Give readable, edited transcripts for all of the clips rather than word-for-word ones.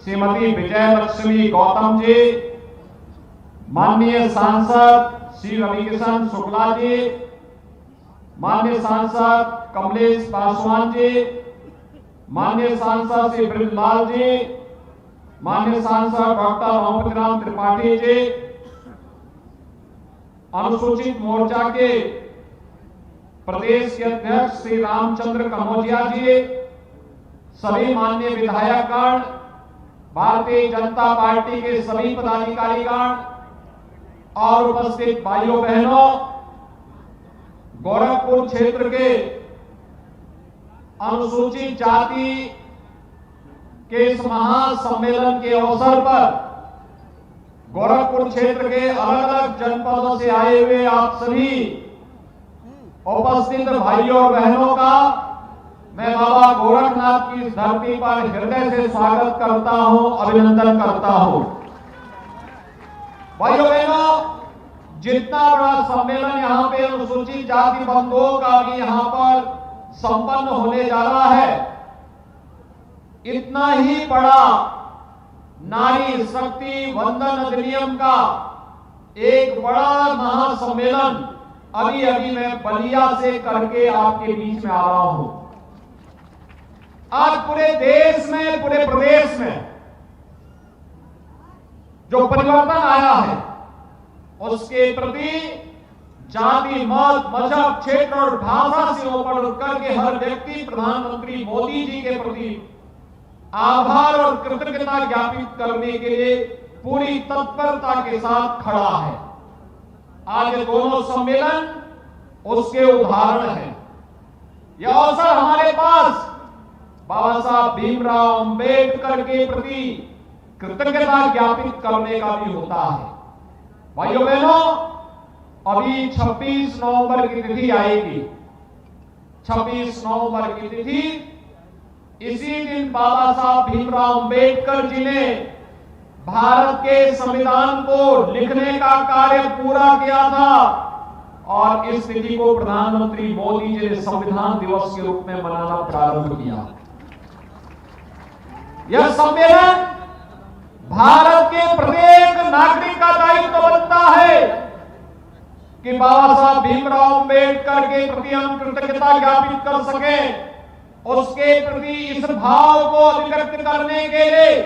श्रीमती विजय लक्ष्मी गौतम जी, माननीय सांसद श्री रविकिशन शुक्ला जी, माननीय सांसद कमलेश पासवान जी, माननीय सांसद श्री ब्रजलाल जी, माननीय सांसद डॉक्टर राम त्रिपाठी जी, अनुसूचित मोर्चा के प्रदेश के अध्यक्ष श्री रामचंद्र कनौजिया जी, सभी माननीय विधायकगण, भारतीय जनता पार्टी के सभी पदाधिकारीगण और उपस्थित भाइयों बहनों, गोरखपुर क्षेत्र के अनुसूचित जाति के इस महासम्मेलन के अवसर पर गोरखपुर क्षेत्र के अलग अलग जनपदों से आए हुए आप सभी उपस्थित भाइयों और बहनों का मैं बाबा गोरखनाथ की इस धरती पर हृदय से स्वागत करता हूं, अभिनंदन करता हूं। भाइयों बहनों, जितना बड़ा सम्मेलन यहां पे अनुसूचित जाति बंधुओं का भी यहां पर संपन्न होने जा रहा है, इतना ही बड़ा नारी शक्ति वंदन अधिनियम का एक बड़ा महासम्मेलन अभी अभी मैं बलिया से करके आपके बीच में आ रहा हूं। आज पूरे देश में, पूरे प्रदेश में जो परिवर्तन आया है उसके प्रति जाति, मत, मजहब, क्षेत्र और भाषा से ऊपर उठकर के हर व्यक्ति प्रधानमंत्री मोदी जी के प्रति आभार और कृतज्ञता ज्ञापित करने के लिए पूरी तत्परता के साथ खड़ा है। आज ये दोनों सम्मेलन उसके उदाहरण हैं। यह अवसर हमारे पास बाबा साहब भीमराव अंबेडकर के प्रति कृतज्ञता ज्ञापित करने का भी होता है। भाइयों बहनों, अभी 26 नवंबर की तिथि आएगी। 26 नवंबर की तिथि, इसी दिन बाबा साहब भीमराव अंबेडकर जी ने भारत के संविधान को लिखने का कार्य पूरा किया था और इस तिथि को प्रधानमंत्री मोदी जी ने संविधान दिवस के रूप में मनाना प्रारंभ किया। यह सम्मेलन भारत के प्रत्येक नागरिक का दायित्व बनता है कि बाबा साहब भीमराव अंबेडकर के प्रति हम कृतज्ञता ज्ञापित कर सकें। उसके प्रति इस भाव को अभिव्यक्त करने के लिए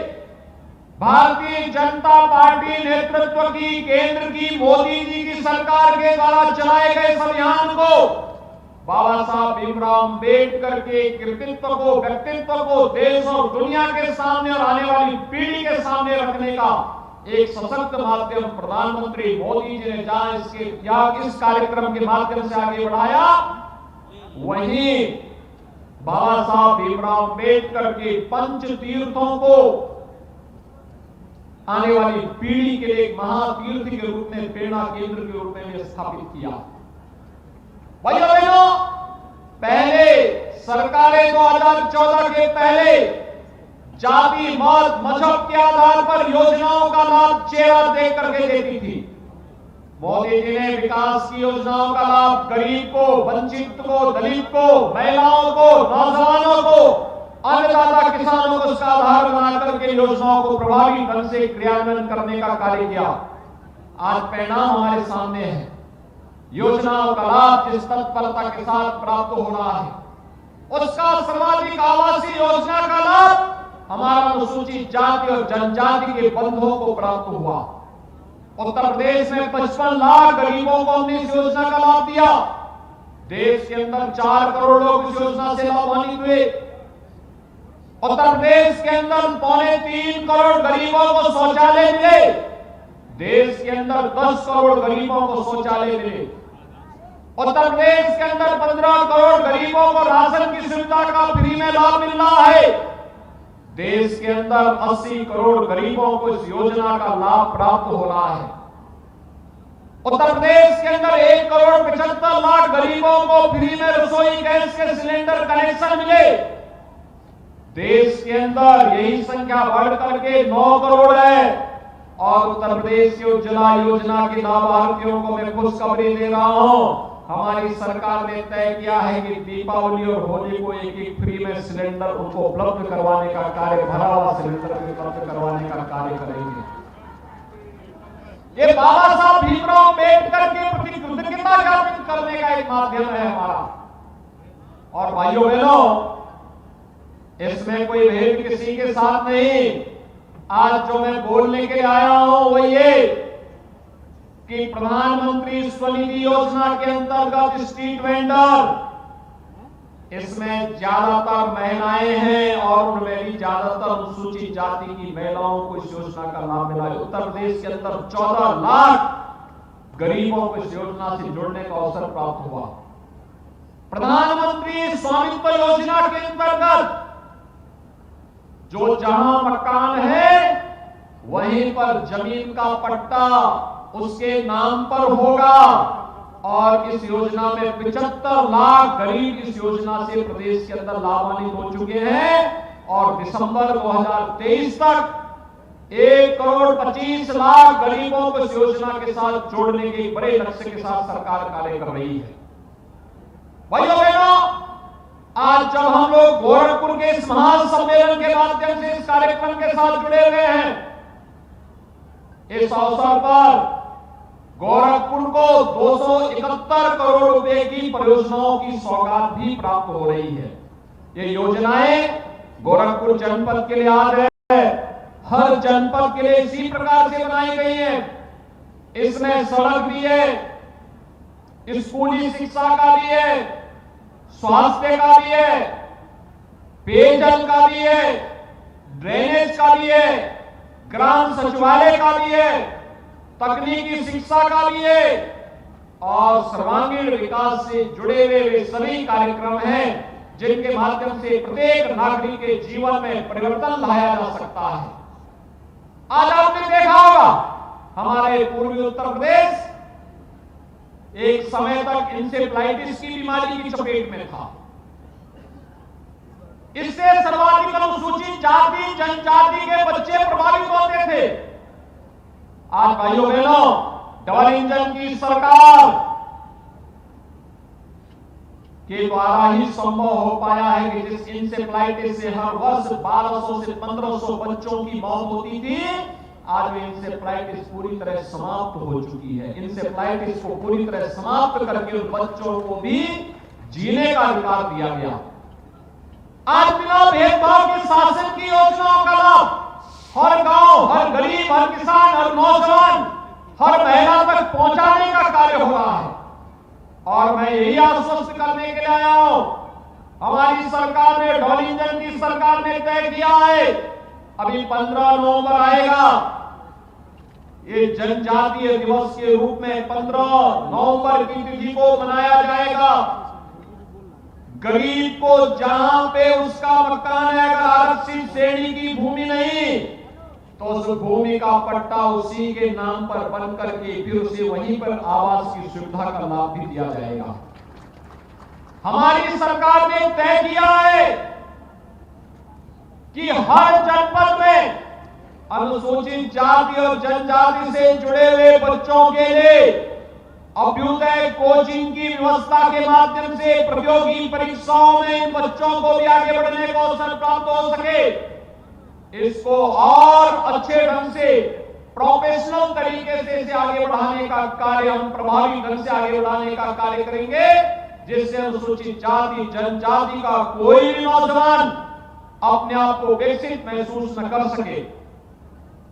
भारतीय जनता पार्टी नेतृत्व की केंद्र की मोदी जी की सरकार के द्वारा चलाए गए इस अभियान को बाबा साहब भीमराव अंबेडकर के कृतित्व को, व्यक्तित्व को देश और दुनिया के सामने और आने वाली पीढ़ी के सामने रखने का एक सशक्त माध्यम प्रधानमंत्री मोदी जी ने जहां इस कार्यक्रम के माध्यम से आगे बढ़ाया, वहीं बाबा साहब भीमराव अंबेडकर के पंच तीर्थों को आने वाली पीढ़ी के लिए एक महातीर्थ के रूप में, प्रेरणा केंद्र के रूप में स्थापित किया। भाइयों बहनों, पहले सरकारें 2014 के पहले जाति, मत, मजहब के आधार पर योजनाओं का लाभ चेहरा देख करके देती थी। मोदी जी ने विकास की योजनाओं का लाभ गरीब को, वंचित को, दलित को, महिलाओं को, नौजवानों को, अन्नदाता किसानों को उसका आधार बनाकर के योजनाओं को प्रभावी ढंग से क्रियान्वयन करने का कार्य किया। आज परिणाम हमारे सामने है। योजनाओं का लाभ जिस तत्परता के साथ प्राप्त हो रहा है, उसका सर्वाधिक आवासीय योजना का लाभ हमारा अनुसूचित जाति और जनजाति के बंधुओं को प्राप्त हुआ। उत्तर प्रदेश में 55 लाख गरीबों को हमने इस योजना का लाभ दिया। देश के अंदर 4 करोड़ लोग इस योजना से लाभान्वित हुए। उत्तर प्रदेश के अंदर 2.25 करोड़ गरीबों को शौचालय मिले। देश के अंदर 10 करोड़ गरीबों को शौचालय मिले। उत्तर प्रदेश के अंदर 15 करोड़ गरीबों को राशन की सुविधा का फ्री में लाभ मिल रहा है। देश के अंदर 80 करोड़ गरीबों को इस योजना का लाभ प्राप्त हो रहा है। उत्तर प्रदेश के अंदर 1 करोड़ 75 लाख गरीबों को फ्री में रसोई गैस के सिलेंडर कनेक्शन मिले। देश के अंदर यही संख्या बढ़कर के 9 करोड़ है और उत्तर प्रदेश की उज्ज्वला योजना के लाभार्थियों को मैं खुशखबरी दे रहा हूं। हमारी सरकार ने तय किया है कि दीपावली और होली को एक फ्री में सिलेंडर उनको उपलब्ध करवाने का कार्य, भरा हुआ सिलेंडर उपलब्ध करवाने का कार्य करेंगे। ये बाबा साहब भीमराव अम्बेडकर के प्रति कृतज्ञता ज्ञापन करने का एक माध्यम है हमारा। और भाइयों बहनों, इसमें कोई भेद किसी के साथ नहीं। आज जो मैं बोलने के लिए आया हूं वो ये कि प्रधानमंत्री स्वनिधि योजना के अंतर्गत स्ट्रीट वेंडर, इसमें ज्यादातर महिलाएं हैं और उनमें भी ज्यादातर अनुसूचित जाति की महिलाओं को इस योजना का लाभ मिला है। उत्तर प्रदेश के अंदर 14 लाख गरीबों को इस योजना से जुड़ने का अवसर प्राप्त हुआ। प्रधानमंत्री स्वामित्व योजना के अंतर्गत जो जहां मकान है वहीं पर जमीन का पट्टा उसके नाम पर होगा। और इस योजना में 75 लाख गरीब इस योजना से प्रदेश के अंदर लाभान्वित हो चुके हैं। और दिसंबर 2023 तक 1,25,00,000 गरीबों को इस योजना के साथ जोड़ने के बड़े लक्ष्य के साथ सरकार कार्य कर रही है। भाइयों बहनों, आज जब हम लोग गोरखपुर के इस महासम्मेलन के माध्यम से इस कार्यक्रम के साथ जुड़े हुए हैं, इस अवसर पर गोरखपुर को 271 करोड़ रुपए की परियोजनाओं की सौगात भी प्राप्त हो रही है। ये योजनाएं गोरखपुर जनपद के लिए आ रहे हैं, हर जनपद के लिए इसी प्रकार से बनाई गई है। इसमें सड़क भी है, स्कूली शिक्षा का भी है, स्वास्थ्य का भी है, पेयजल का भी है, ड्रेनेज का भी है, ग्राम सचिवालय का भी है, तकनीकी शिक्षा का भी है और सर्वांगीण विकास से जुड़े हुए वे सभी कार्यक्रम हैं जिनके माध्यम से प्रत्येक नागरिक के जीवन में परिवर्तन लाया जा सकता है। आज आपने देखा होगा हमारे पूर्वी उत्तर प्रदेश एक समय तक इंसेफ्लाइटिस की बीमारी की चपेट में था। इससे सर्वाधिक अनुसूचित जाति जनजाति के बच्चे प्रभावित होते थे। आज भाइयों बहनों, डबल इंजन की सरकार के द्वारा ही संभव हो पाया है कि जिस इंसेफ्लाइटिस से हर वर्ष 1200 से 1500 बच्चों की मौत होती थी, आज वो इंसेफ्लाइटिस पूरी तरह समाप्त हो चुकी है। इंसेफ्लाइटिस को पूरी तरह समाप्त करके उन बच्चों को भी जीने का अधिकार दिया गया। आज बिना भेदभाव के शासन की योजनाओं का लाभ हर गांव, हर गरीब, हर किसान, हर नौजवान, हर महिला तक पहुंचाने का कार्य हो रहा है। और मैं यही आश्वस्त करने के लिए आया हूं, हमारी सरकार ने, डबल इंजन की सरकार ने तय किया है, अभी 15 नवंबर आएगा, ये जनजातीय दिवस के रूप में 15 नवंबर की तिथि को मनाया जाएगा। गरीब को जहां पे उसका मकान है, अगर आरक्षित श्रेणी की भूमि नहीं तो उस भूमि का पट्टा उसी के नाम पर बन करके फिर उसे वहीं पर आवास की सुविधा का लाभ भी दिया जाएगा। हमारी सरकार ने तय किया है कि हर जनपद में अनुसूचित जाति और जनजाति से जुड़े हुए बच्चों के लिए अभ्युदय कोचिंग की व्यवस्था के माध्यम से प्रतियोगी परीक्षाओं में इन बच्चों को भी आगे बढ़ने का अवसर प्राप्त हो सके। इसको और अच्छे ढंग से, प्रोफेशनल तरीके से इसे आगे बढ़ाने का कार्य हम प्रभावी ढंग से आगे बढ़ाने का कार्य करेंगे, जिससे अनुसूचित जाति जनजाति का कोई भी नौजवान अपने आप को विकसित महसूस न कर सके।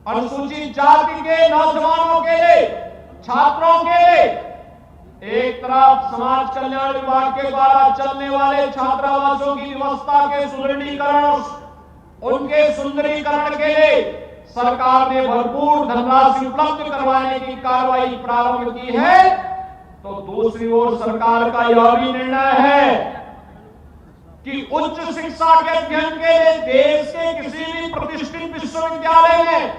अनुसूचित जाति के नौजवानों के लिए, छात्रों के लिए एक तरफ समाज कल्याण विभाग के द्वारा चलने वाले छात्रावासों की व्यवस्था के सुदृढ़ीकरण, उनके सुंदरीकरण के लिए सरकार ने भरपूर धनराशि उपलब्ध करवाने की कार्रवाई प्रारंभ की है। तो दूसरी ओर सरकार का यह भी निर्णय है कि उच्च शिक्षा के अध्ययन के लिए देश के किसी भी प्रतिष्ठित विश्वविद्यालय में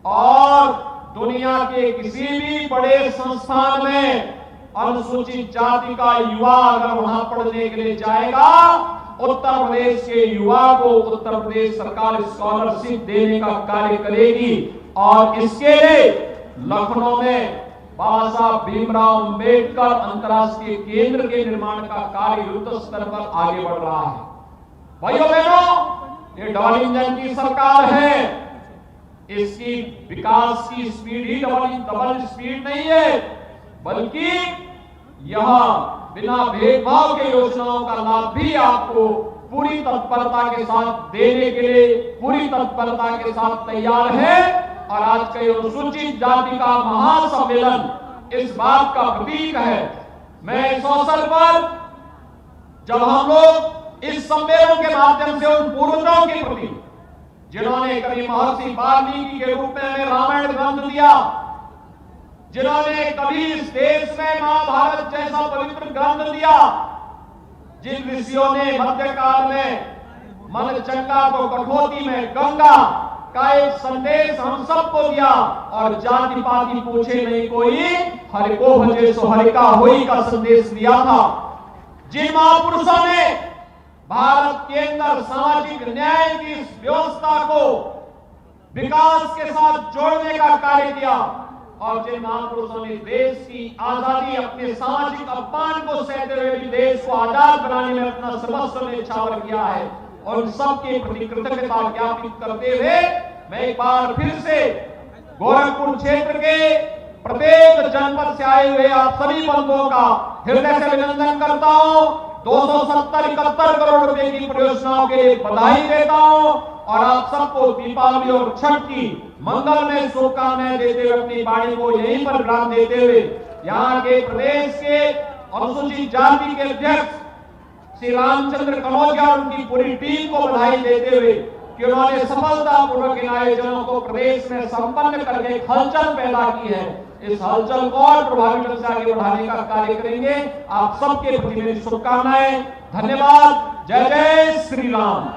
और दुनिया के किसी भी बड़े संस्थान में अनुसूचित जाति का युवा अगर वहां पढ़ने के लिए जाएगा, उत्तर प्रदेश के युवा को उत्तर प्रदेश सरकार स्कॉलरशिप देने का कार्य करेगी। और इसके लिए लखनऊ में बाबा साहब भीमराव अंबेडकर अंतर्राष्ट्रीय केंद्र के निर्माण का कार्य युद्ध स्तर पर आगे बढ़ रहा है। भाइयों बहनों, ये डबल इंजन की सरकार है, इसकी विकास की स्पीड ही डबल स्पीड नहीं है, बल्कि यहां बिना भेदभाव के योजनाओं का लाभ भी आपको पूरी तत्परता के साथ देने के लिए पूरी तत्परता के साथ तैयार है। और आज का अनुसूचित जाति का महासम्मेलन इस बात का प्रतीक है। मैं इस अवसर पर जब हम लोग इस सम्मेलन के माध्यम से उन पूर्वजों के प्रति जिन्होंने कभी महर्षि वाल्मीकि के रूप में हमें रामायण ग्रंथ दिया, जिन्होंने कभी इस देश में महाभारत जैसा पवित्र ग्रंथ दिया, जिन ऋषियों ने मध्यकाल में मन चंगा तो कठौती में गंगा का एक संदेश हम सबको दिया और जाति पाति पूछे नहीं कोई, हरि को भजे सो हरि का होई का संदेश दिया था। जिन महापुरुषों ने भारत के अंदर सामाजिक न्याय की इस व्यवस्था को विकास के साथ जोड़ने का कार्य किया और जिन महापुरुषों ने देश की आजादी अपने सामाजिक अपमान को सहते हुए भी देश को आजाद बनाने में अपना सर्वस्व न्यौछावर किया है, और उन सबके प्रति कृतज्ञता ज्ञापित करते हुए मैं एक बार फिर से गोरखपुर क्षेत्र के प्रत्येक जनपद से आए हुए आप सभी बंधुओं का हृदय से अभिनंदन करता हूं। 270-71 करोड़ रुपए की परियोजनाओं के लिए बधाई देता हूं और आप सबको दीपावली और छठ की मंगलमय शुभकामनाएं देते हुए अपनी वाणी को यहीं पर विराम देते हुए यहाँ के प्रदेश के अनुसूचित जाति के अध्यक्ष श्री रामचंद्र कनौजिया और उनकी पूरी टीम को बधाई देते हुए कि उन्होंने सफलतापूर्वक इन आयोजनों को प्रदेश में संपन्न करके एक हलचल पैदा की है। इस हलचल को और प्रभावी ढंग से आगे बढ़ाने का कार्य करेंगे। आप सबके प्रति मेरी शुभकामनाएं। धन्यवाद। जय जय श्री राम।